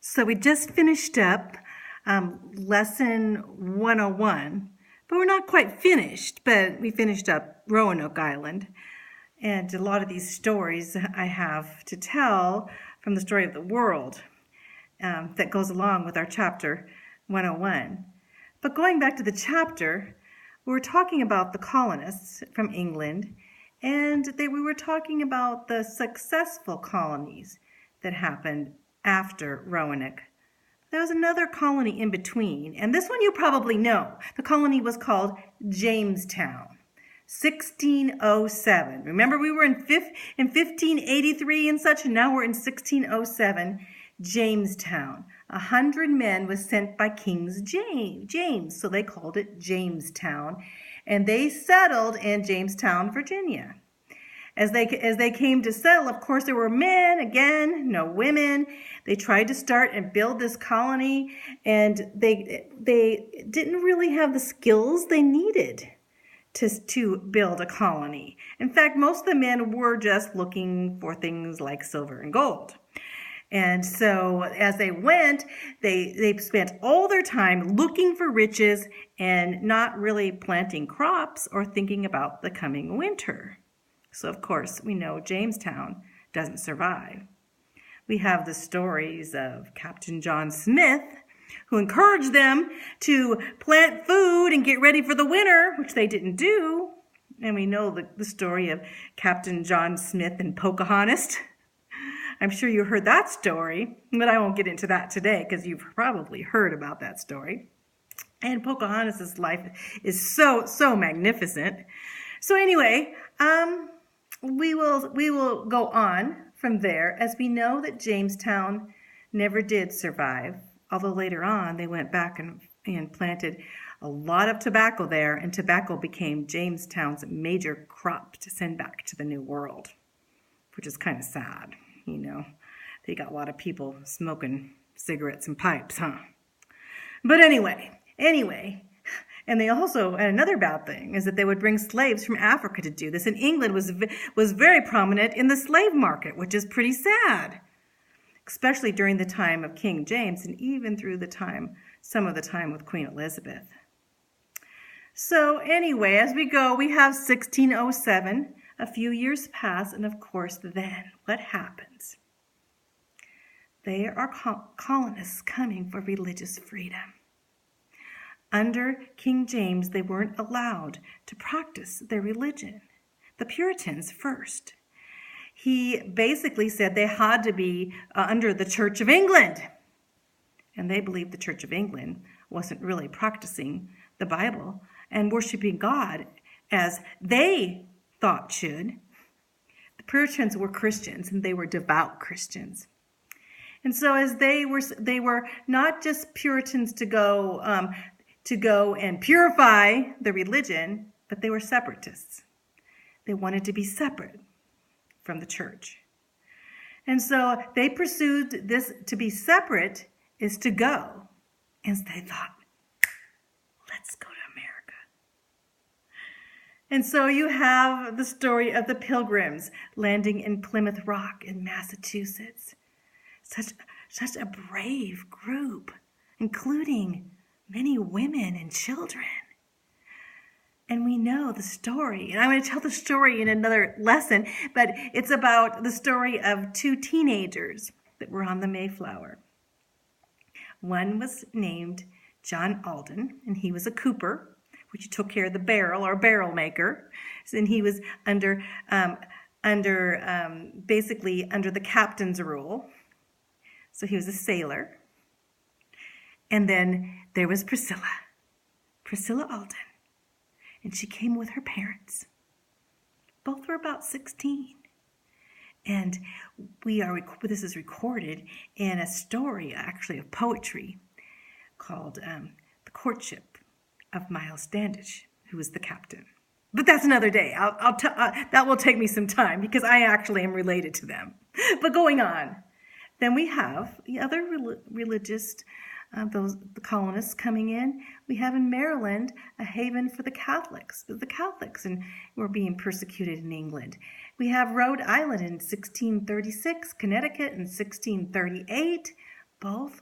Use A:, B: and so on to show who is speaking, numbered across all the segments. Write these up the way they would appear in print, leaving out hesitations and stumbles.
A: So we just finished up lesson 101, but we're not quite finished, but we finished up Roanoke Island. And a lot of these stories I have to tell from the story of the world that goes along with our chapter 101. But going back to the chapter, we were talking about the colonists from England, and we were talking about the successful colonies that happened after Roanoke. There was another colony in between, and this one you probably know. The colony was called Jamestown, 1607. Remember, we were in 1583 and such, and now we're in 1607, Jamestown. 100 men was sent by King James, so they called it Jamestown, and they settled in Jamestown, Virginia. As they came to settle, of course, there were men, again, no women. They tried to start and build this colony, and they didn't really have the skills they needed to build a colony. In fact, most of the men were just looking for things like silver and gold. And so as they went, they spent all their time looking for riches and not really planting crops or thinking about the coming winter. So, of course, we know Jamestown doesn't survive. We have the stories of Captain John Smith, who encouraged them to plant food and get ready for the winter, which they didn't do. And we know the story of Captain John Smith and Pocahontas. I'm sure you heard that story, but I won't get into that today because you've probably heard about that story. And Pocahontas' life is so magnificent. So anyway, we will go on from there, as we know that Jamestown never did survive, although later on they went back and planted a lot of tobacco there, and tobacco became Jamestown's major crop to send back to the New World, which is kind of sad, you know. They got a lot of people smoking cigarettes and pipes, huh? But anyway, and they also, and another bad thing is that they would bring slaves from Africa to do this. And England was very prominent in the slave market, which is pretty sad, especially during the time of King James and even through some of the time with Queen Elizabeth. So anyway, as we go, we have 1607, a few years pass, and of course then what happens? There are colonists coming for religious freedom. Under King James, they weren't allowed to practice their religion. The Puritans first. He basically said they had to be under the Church of England. And they believed the Church of England wasn't really practicing the Bible and worshiping God as they thought should. The Puritans were Christians, and they were devout Christians. And so as they were not just Puritans to go and purify the religion, but they were separatists. They wanted to be separate from the church. And so they pursued this. To be separate is to go. And they thought, let's go to America. And so you have the story of the Pilgrims landing in Plymouth Rock in Massachusetts. Such a brave group, including many women and children. And we know the story. And I'm going to tell the story in another lesson, but it's about the story of two teenagers that were on the Mayflower. One was named John Alden, and he was a cooper, which took care of the barrel or barrel maker. And he was basically under the captain's rule. So he was a sailor. And then there was Priscilla Alden, and she came with her parents. Both were about 16. And this is recorded in a story, actually, of poetry called The Courtship of Miles Standish, who was the captain. But that's another day. That will take me some time because I actually am related to them. But going on, then we have the other religious the colonists coming in. We have in Maryland a haven for the Catholics. The Catholics were being persecuted in England. We have Rhode Island in 1636, Connecticut in 1638, both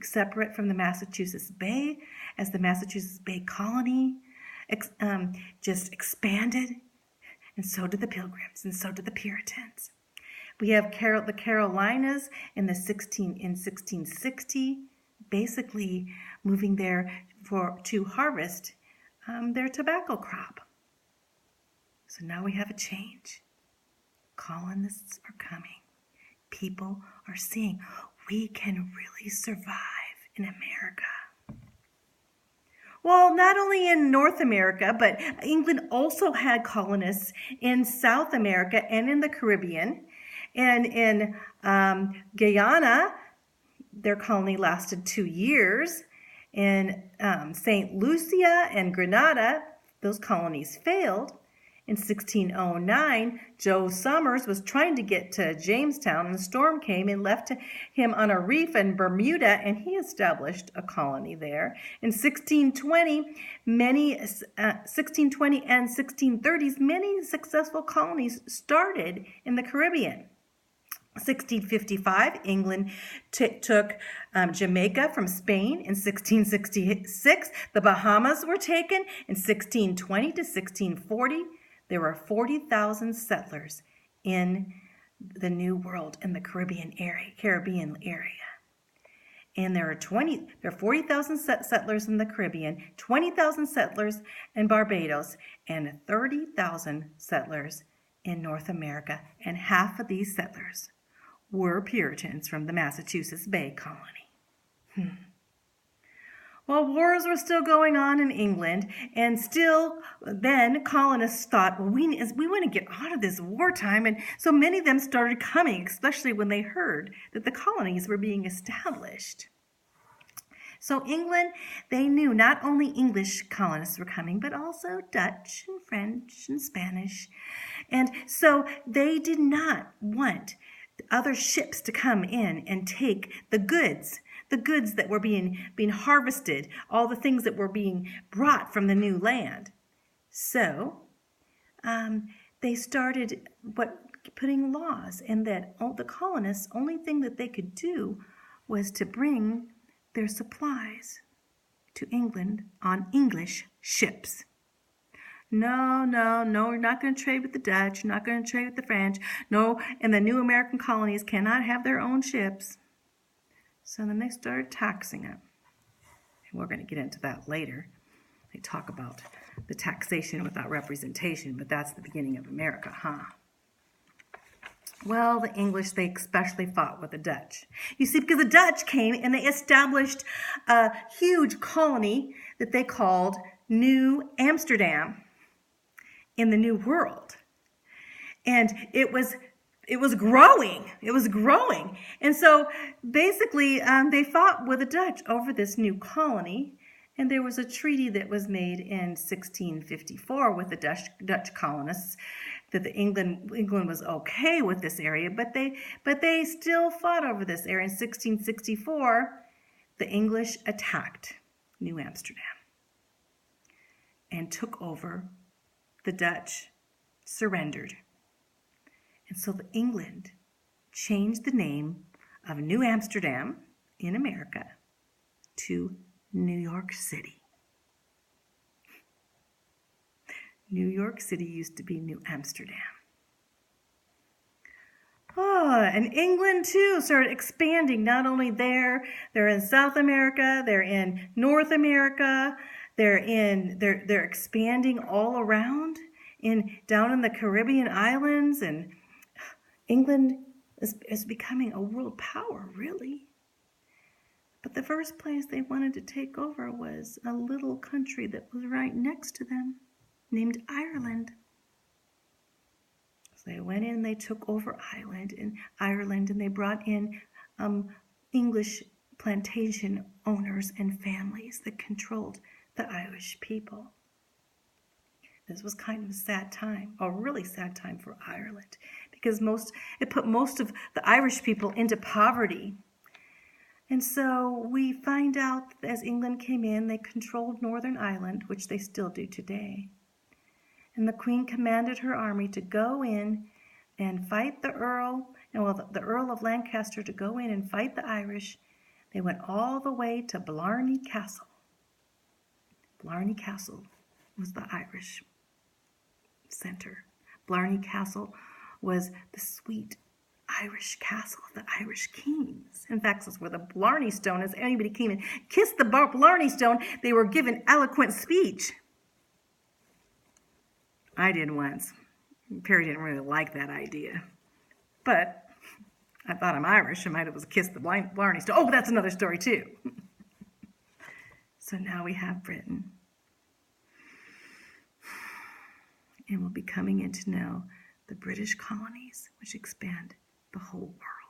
A: separate from the Massachusetts Bay, as the Massachusetts Bay Colony just expanded, and so did the Pilgrims, and so did the Puritans. We have the Carolinas in 1660, basically moving there to harvest their tobacco crop. So now we have a change. Colonists are coming. People are seeing we can really survive in America. Well, not only in North America, but England also had colonists in South America and in the Caribbean. And in Guyana, their colony lasted 2 years. In St. Lucia and Grenada, those colonies failed. In 1609, Joe Somers was trying to get to Jamestown, and a storm came and left him on a reef in Bermuda, and he established a colony there. In 1620 and 1630s, many successful colonies started in the Caribbean. 1655, England took Jamaica from Spain. In 1666, the Bahamas were taken. In 1620 to 1640, there were 40,000 settlers in the New World, in the Caribbean area. And there are 40,000 settlers in the Caribbean, 20,000 settlers in Barbados, and 30,000 settlers in North America. And half of these settlers were Puritans from the Massachusetts Bay Colony. Well, wars were still going on in England, and still then colonists thought, well, we want to get out of this wartime, and so many of them started coming, especially when they heard that the colonies were being established. So England, they knew not only English colonists were coming, but also Dutch and French and Spanish. And so they did not want other ships to come in and take the goods that were being harvested, all the things that were being brought from the new land. So they started putting laws, and that all the colonists, only thing that they could do was to bring their supplies to England on English ships. No, we're not going to trade with the Dutch, not going to trade with the French. No, and the new American colonies cannot have their own ships. So then they started taxing them. And we're going to get into that later. They talk about the taxation without representation, but that's the beginning of America, huh? Well, the English, they especially fought with the Dutch. You see, because the Dutch came and they established a huge colony that they called New Amsterdam in the New World. And it was growing. It was growing. And so basically they fought with the Dutch over this new colony. And there was a treaty that was made in 1654 with the Dutch colonists that England was okay with this area, but they still fought over this area. In 1664, the English attacked New Amsterdam and took over. The Dutch surrendered. And so England changed the name of New Amsterdam in America to New York City. New York City used to be New Amsterdam. And England too started expanding. Not only they're in South America, they're in North America, they're expanding all around down in the Caribbean islands, and England is becoming a world power, really. But the first place they wanted to take over was a little country that was right next to them, named Ireland. So they went in and they took over Ireland, and they brought in English plantation owners and families that controlled the Irish people. This was kind of a sad time, a really sad time for Ireland, because it put most of the Irish people into poverty. And so we find out that as England came in, they controlled Northern Ireland, which they still do today. And the Queen commanded her army to go in and fight the Earl of Lancaster, to go in and fight the Irish They went all the way to Blarney Castle. Blarney Castle was the Irish center. Blarney Castle was the sweet Irish castle of the Irish kings. In fact, that's where the Blarney Stone is. Anybody came and kissed the Blarney Stone, they were given eloquent speech. I did once. Perry didn't really like that idea. But I thought I'm Irish. I might have kissed the Blarney Stone. Oh, that's another story too. So now we have Britain. And we'll be coming in to know the British colonies, which expand the whole world.